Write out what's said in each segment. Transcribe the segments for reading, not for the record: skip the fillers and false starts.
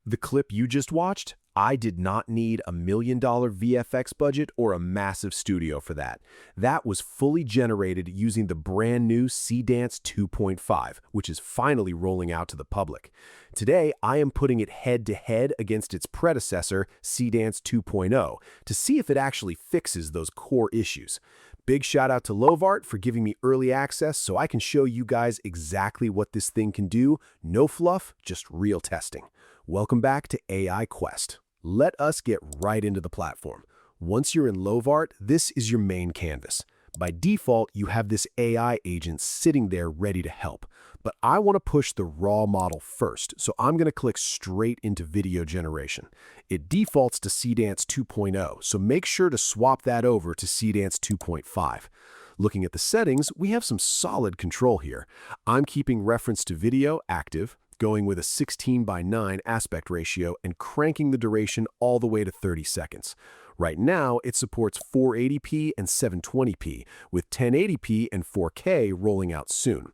The clip you just watched? I did not need a $1 million VFX budget or a massive studio for that. That was fully generated using the brand new Seedance 2.5, which is finally rolling out to the public. Today, I am putting it head-to-head against its predecessor, Seedance 2.0, to see if it actually fixes those core issues. Big shout out to Lovart for giving me early access so I can show you guys exactly what this thing can do. No fluff, just real testing. Welcome back to AI Quest. Let us get right into the platform. Once you're in Lovart, this is your main canvas. By default, you have this AI agent sitting there ready to help. But I want to push the raw model first, so I'm going to click straight into video generation. It defaults to Seedance 2.0, so make sure to swap that over to Seedance 2.5. Looking at the settings, we have some solid control here. I'm keeping reference to video active, going with a 16:9 aspect ratio and cranking the duration all the way to 30 seconds. Right now, it supports 480p and 720p, with 1080p and 4K rolling out soon.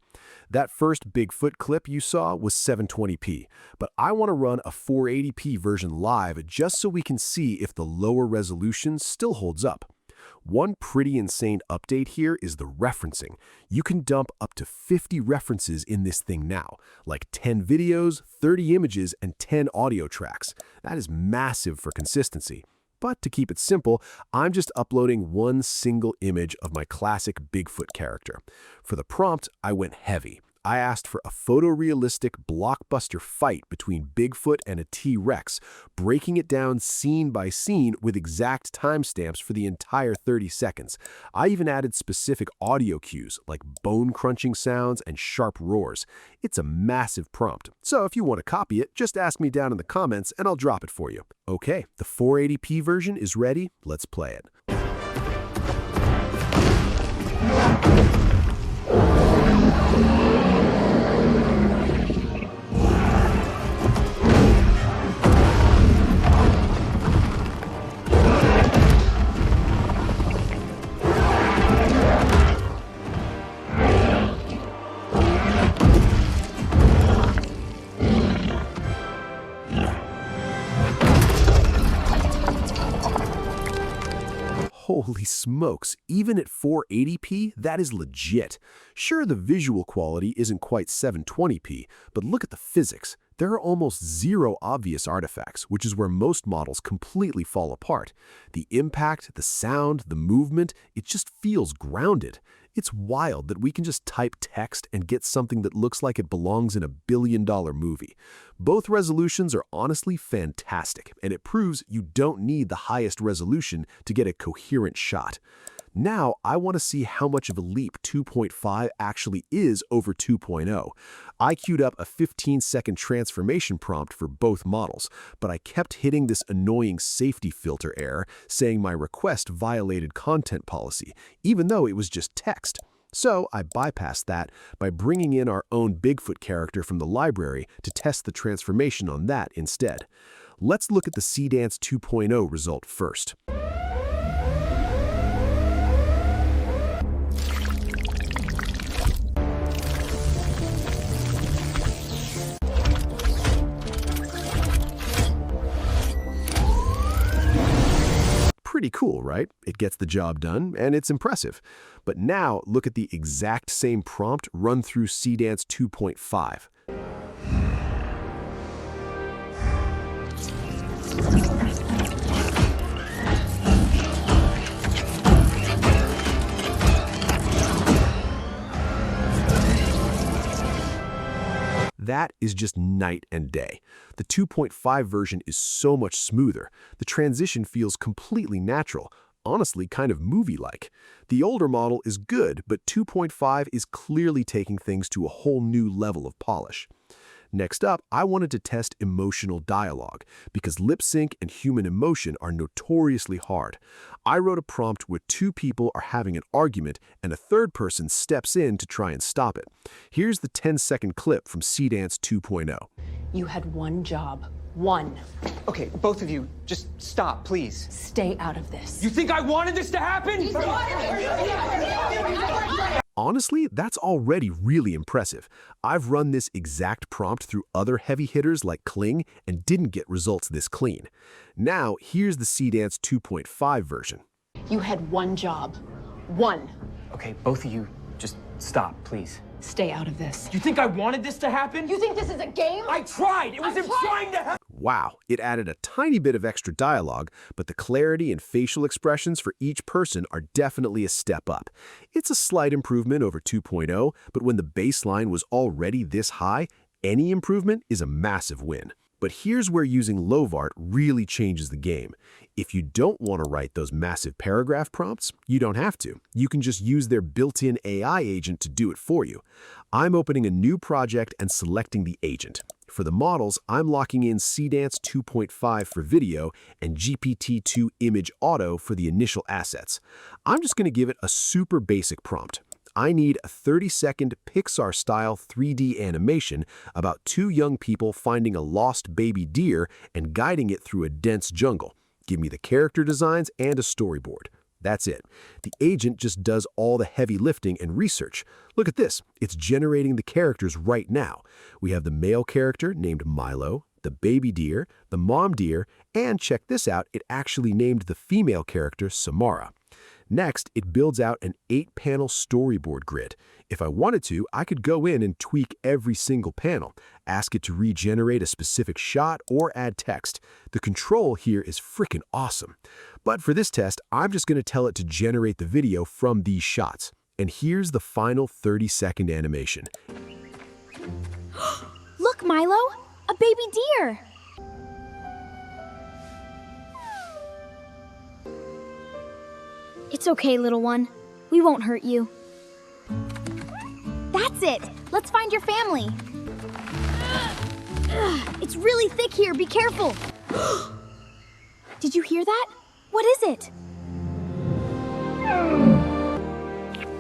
That first Bigfoot clip you saw was 720p, but I want to run a 480p version live just so we can see if the lower resolution still holds up. One pretty insane update here is the referencing. You can dump up to 50 references in this thing now, like 10 videos, 30 images, and 10 audio tracks. That is massive for consistency. But to keep it simple, I'm just uploading one single image of my classic Bigfoot character. For the prompt, I went heavy. I asked for a photorealistic blockbuster fight between Bigfoot and a T-Rex, breaking it down scene by scene with exact timestamps for the entire 30 seconds. I even added specific audio cues like bone-crunching sounds and sharp roars. It's a massive prompt, so if you want to copy it, just ask me down in the comments and I'll drop it for you. Okay, the 480p version is ready. Let's play it. Holy smokes, even at 480p, that is legit. Sure, the visual quality isn't quite 720p, but look at the physics. There are almost zero obvious artifacts, which is where most models completely fall apart. The impact, the sound, the movement, it just feels grounded. It's wild that we can just type text and get something that looks like it belongs in a billion-dollar movie. Both resolutions are honestly fantastic, and it proves you don't need the highest resolution to get a coherent shot. Now, I want to see how much of a leap 2.5 actually is over 2.0. I queued up a 15-second transformation prompt for both models, but I kept hitting this annoying safety filter error saying my request violated content policy, even though it was just text. So I bypassed that by bringing in our own Bigfoot character from the library to test the transformation on that instead. Let's look at the Seedance 2.0 result first. Pretty cool, right? It gets the job done, and it's impressive. But now, look at the exact same prompt run through Seedance 2.5. That is just night and day. The 2.5 version is so much smoother. The transition feels completely natural, honestly kind of movie-like. The older model is good, but 2.5 is clearly taking things to a whole new level of polish. Next up, I wanted to test emotional dialogue, because lip sync and human emotion are notoriously hard. I wrote a prompt where two people are having an argument and a third person steps in to try and stop it. Here's the 10-second clip from Seedance 2.0. You had one job. One. Okay, both of you, just stop, please. Stay out of this. You think I wanted this to happen? Honestly, that's already really impressive. I've run this exact prompt through other heavy hitters like Kling and didn't get results this clean. Now, here's the Seedance 2.5 version. You had one job. One. Okay, both of you, just stop, please. Stay out of this. You think I wanted this to happen? You think this is a game? I tried! It was him trying to help! Wow, it added a tiny bit of extra dialogue, but the clarity and facial expressions for each person are definitely a step up. It's a slight improvement over 2.0, but when the baseline was already this high, any improvement is a massive win. But here's where using Lovart really changes the game. If you don't want to write those massive paragraph prompts, you don't have to. You can just use their built-in AI agent to do it for you. I'm opening a new project and selecting the agent. For the models, I'm locking in Seedance 2.5 for video and GPT-2 Image Auto for the initial assets. I'm just going to give it a super basic prompt. I need a 30-second Pixar-style 3D animation about two young people finding a lost baby deer and guiding it through a dense jungle. Give me the character designs and a storyboard. That's it. The agent just does all the heavy lifting and research. Look at this. It's generating the characters right now. We have the male character named Milo, the baby deer, the mom deer, and check this out, it actually named the female character Samara. Next, it builds out an 8-panel storyboard grid. If I wanted to, I could go in and tweak every single panel, ask it to regenerate a specific shot or add text. The control here is freaking awesome. But for this test, I'm just going to tell it to generate the video from these shots. And here's the final 30-second animation. Look, Milo, a baby deer. It's okay, little one. We won't hurt you. That's it. Let's find your family. It's really thick here. Be careful. Did you hear that? What is it?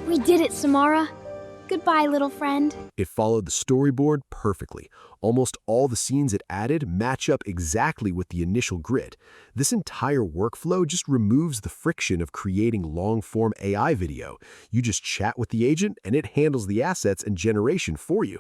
We did it, Samara. Goodbye, little friend. It followed the storyboard perfectly. Almost all the scenes it added match up exactly with the initial grid. This entire workflow just removes the friction of creating long-form AI video. You just chat with the agent and it handles the assets and generation for you.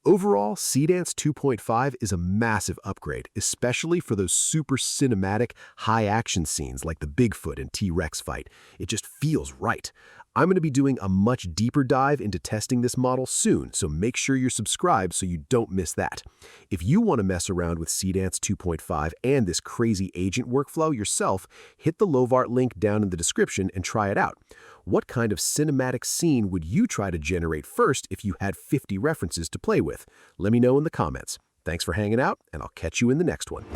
Overall, Seedance 2.5 is a massive upgrade, especially for those super cinematic, high-action scenes like the Bigfoot and T-Rex fight. It just feels right. I'm going to be doing a much deeper dive into testing this model soon, so make sure you're subscribed so you don't miss that. If you want to mess around with Seedance 2.5 and this crazy agent workflow yourself, hit the Lovart link down in the description and try it out. What kind of cinematic scene would you try to generate first if you had 50 references to play with? Let me know in the comments. Thanks for hanging out, and I'll catch you in the next one.